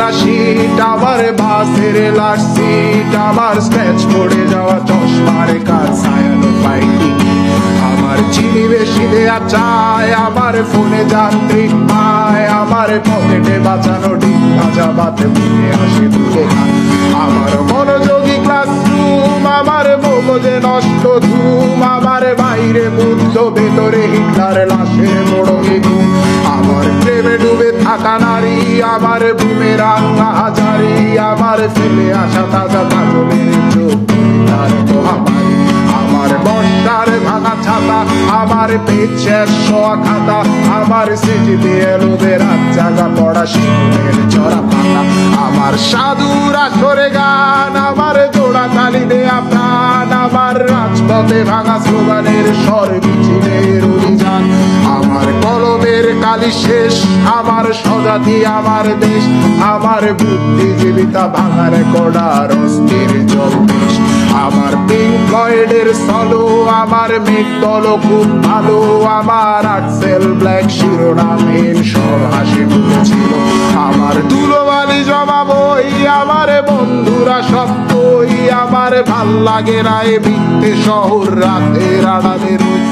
পড়া শীত, আমার বাসের লাস্ট সিট, আমার স্ক্র্যাচ পড়ে যাওয়া চশমার কাজ ছায়ানো পাইনি, আমার চিনি বেশি দেয়া চায়, আমার ফোনে যান্ত্রিক পায়, আমার পকেটে বাঁচানো ডিম ভাজা বাতে মুখে হাসি তুলে খায়, আমার মনোযোগী ক্লাসরুম, আমার মগজে নষ্ট ধুম, আমার বাইরে বুদ্ধ ভেতরে হিটলার লাশের মোড়কে ঘুম, আমার প্রেমে ডুবে থাকা নারী, আমার বুমেরাং হাজারি, আমার ফেলে আসা তাজা কাজলের চোখ তার মহামারী, আমার বর্ষার ভাঙা ছাতা, আমার পেট শেষ শোয়া খাতা, আমার স্মৃতিতে এলোদের রাত জাগা পড়া শিশুদের চড়া পাতা, আমার সাধুর আসরে গান, আমার জোড়া তালি দেয়া প্রাণ, আমার রাজপথে ভাঙা স্লোগানের স্বর মিছিলের অভিযান, আমার কলমের কালি শেষ, আমার স্বজাতি আমার দেশ, আমার বুদ্ধিজীবিতা ভাঙার কড়ার অস্থির জলদেশ, আমার পিঙ্ক ফ্লয়েডের সলো, আমার মেঘ দল খুব ভালো, আমার আর্টসেল ব্ল্যাক শিরোনামহীন সব হাসি মুখেছিল, আমার ধুলোবালি জমা বই, আমার বন্ধুরা সব বই, আমার ভাল লাগে না এ মিথ্যে শহর রাতের আড়ালে রই।